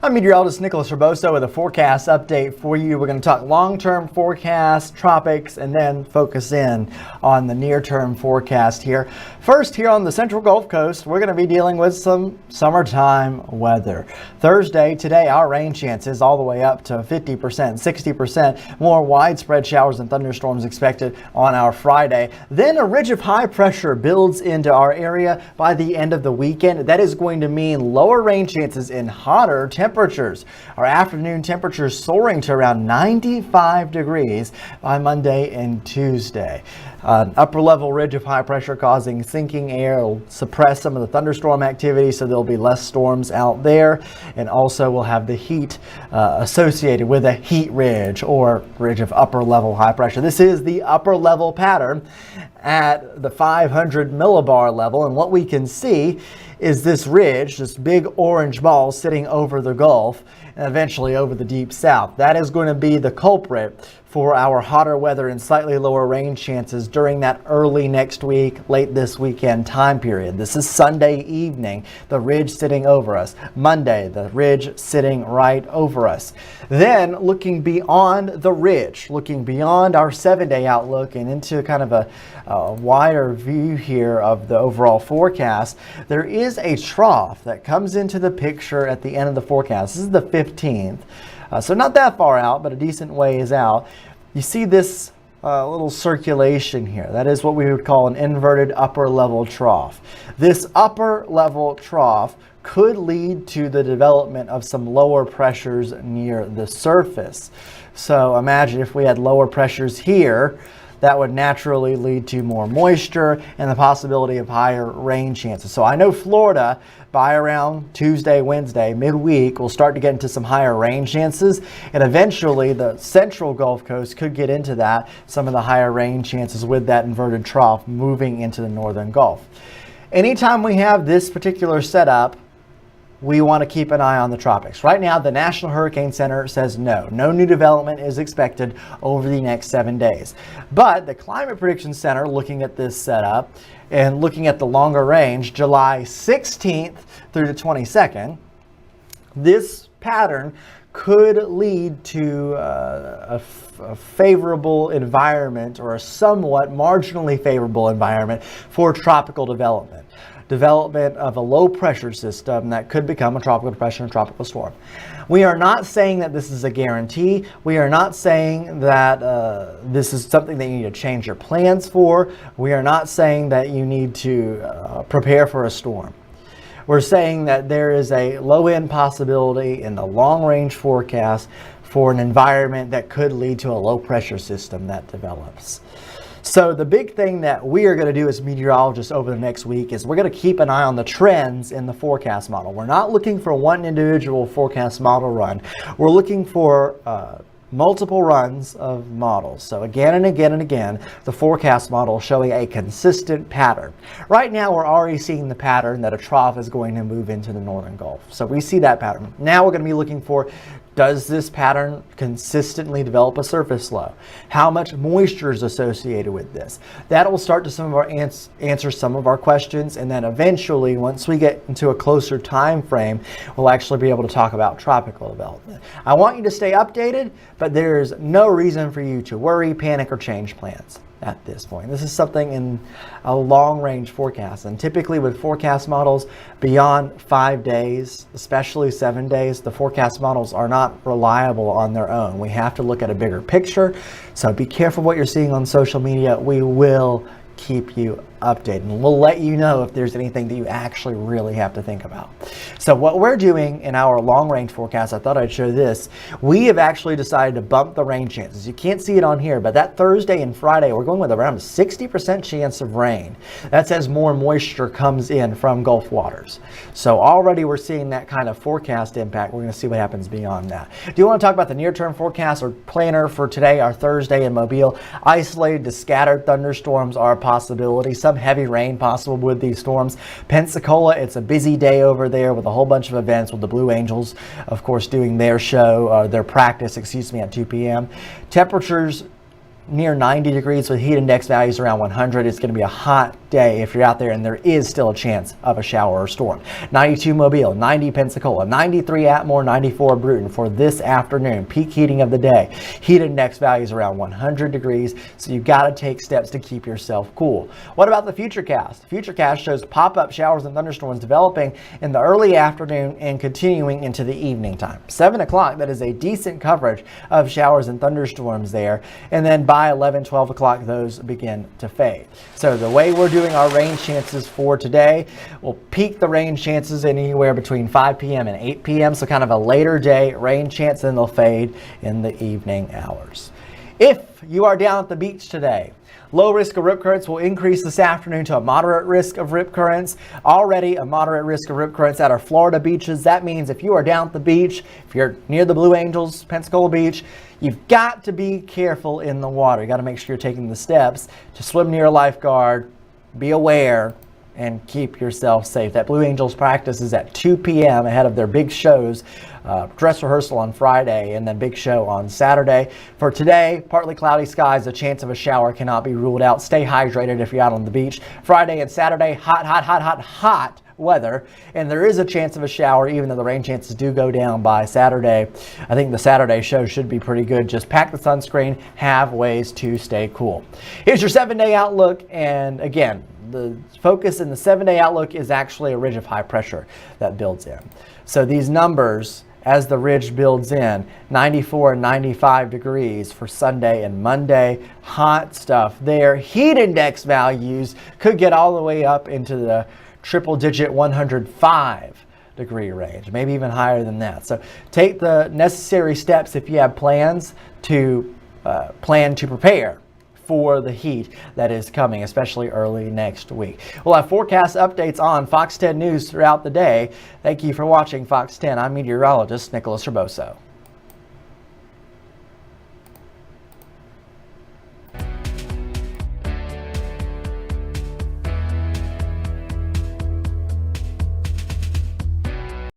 I'm meteorologist Nicholas Raboso with a forecast update for you. We're going to talk long-term forecast, tropics, and then focus in on the near-term forecast here. First, here on the Central Gulf Coast, we're going to be dealing with some summertime weather. Thursday, today, our rain chances all the way up to 50%, 60%. More widespread showers and thunderstorms expected on our Friday. Then a ridge of high pressure builds into our area by the end of the weekend. That is going to mean lower rain chances in hotter temperatures. Our afternoon temperatures soaring to around 95 degrees by Monday and Tuesday. An upper level ridge of high pressure causing sinking air will suppress some of the thunderstorm activity, so there'll be less storms out there. And also we'll have the heat associated with a heat ridge or ridge of upper level high pressure. This is the upper level pattern at the 500 millibar level, and what we can see is this ridge, this big orange ball sitting over the Gulf and eventually over the deep south. That is going to be the culprit for our hotter weather and slightly lower rain chances during that early next week, late this weekend time period. This is Sunday evening, the ridge sitting over us. Monday, the ridge sitting right over us. Then looking beyond the ridge, looking beyond our 7-day outlook and into kind of a wider view here of the overall forecast, there is a trough that comes into the picture at the end of the forecast. This is the 15th. So not that far out, but a decent ways out. You see this little circulation here. That is what we would call an inverted upper level trough. This upper level trough could lead to the development of some lower pressures near the surface. So imagine if we had lower pressures here, that would naturally lead to more moisture and the possibility of higher rain chances. So I know Florida, by around Tuesday, Wednesday, midweek, will start to get into some higher rain chances. And eventually the central Gulf Coast could get into that, some of the higher rain chances with that inverted trough moving into the northern Gulf. Anytime we have this particular setup, we want to keep an eye on the tropics. Right now, the National Hurricane Center says no new development is expected over the next 7 days. But the Climate Prediction Center, looking at this setup and looking at the longer range, July 16th through the 22nd, this pattern could lead to a favorable environment, or a somewhat marginally favorable environment for tropical development of a low pressure system that could become a tropical depression or tropical storm. We are not saying that this is a guarantee. We are not saying that this is something that you need to change your plans for. We are not saying that you need to prepare for a storm. We're saying that there is a low-end possibility in the long-range forecast for an environment that could lead to a low-pressure system that develops. So the big thing that we are going to do as meteorologists over the next week is we're going to keep an eye on the trends in the forecast model. We're not looking for one individual forecast model run. We're looking for multiple runs of models. So again and again and again, the forecast model showing a consistent pattern. Right now, we're already seeing the pattern that a trough is going to move into the northern Gulf. So we see that pattern. Now we're going to be looking for, does this pattern consistently develop a surface low? How much moisture is associated with this? That will start to answer some of our questions, and then eventually, once we get into a closer time frame, we'll actually be able to talk about tropical development. I want you to stay updated, but there's no reason for you to worry, panic, or change plans at this point. This is something in a long-range forecast, and typically with forecast models beyond 5 days, especially 7 days, the forecast models are not reliable on their own. We have to look at a bigger picture, so be careful what you're seeing on social media. We will keep you updated, and we'll let you know if there's anything that you actually really have to think about. So what we're doing in our long range forecast, I thought I'd show this. We have actually decided to bump the rain chances. You can't see it on here, but that Thursday and Friday, we're going with around a 60% chance of rain. That's as more moisture comes in from Gulf waters. So already we're seeing that kind of forecast impact. We're going to see what happens beyond that. Do you want to talk about the near-term forecast or planner for today, our Thursday in Mobile? Isolated to scattered thunderstorms are a possibility. Some heavy rain possible with these storms. Pensacola, it's a busy day over there with a whole bunch of events with the Blue Angels, of course, doing their show, their practice, at 2 p.m. Temperatures near 90 degrees with heat index values around 100. It's going to be a hot day if you're out there, and there is still a chance of a shower or storm. 92 Mobile, 90 Pensacola, 93 Atmore, 94 Bruton for this afternoon. Peak heating of the day. Heat index values around 100 degrees, so you've got to take steps to keep yourself cool. What about the Futurecast? Futurecast shows pop-up showers and thunderstorms developing in the early afternoon and continuing into the evening time. 7 o'clock, that is a decent coverage of showers and thunderstorms there, and then by 11, 12 o'clock, those begin to fade. So the way we're doing our rain chances for today, we'll peak the rain chances anywhere between 5 p.m. and 8 p.m. So kind of a later day rain chance, then they'll fade in the evening hours. If you are down at the beach today, low risk of rip currents will increase this afternoon to a moderate risk of rip currents. Already a moderate risk of rip currents at our Florida beaches. That means if you are down at the beach, if you're near the Blue Angels, Pensacola Beach, you've got to be careful in the water. You got to make sure you're taking the steps to swim near a lifeguard, be aware, and keep yourself safe. That Blue Angels practice is at 2 p.m. ahead of their big shows. Dress rehearsal on Friday and then big show on Saturday. For today, partly cloudy skies, a chance of a shower cannot be ruled out. Stay hydrated if you're out on the beach. Friday and Saturday, hot weather, and there is a chance of a shower even though the rain chances do go down by Saturday. I think the Saturday show should be pretty good. Just pack the sunscreen, have ways to stay cool. Here's your 7-day outlook, and again, the focus in the 7-day outlook is actually a ridge of high pressure that builds in. So these numbers, as the ridge builds in, 94 and 95 degrees for Sunday and Monday. Hot stuff there. Heat index values could get all the way up into the triple-digit 105 degree range, maybe even higher than that. So take the necessary steps if you have plans to plan to prepare for the heat that is coming, especially early next week. We'll have forecast updates on Fox 10 News throughout the day. Thank you for watching Fox 10. I'm meteorologist Nicholas Raboso.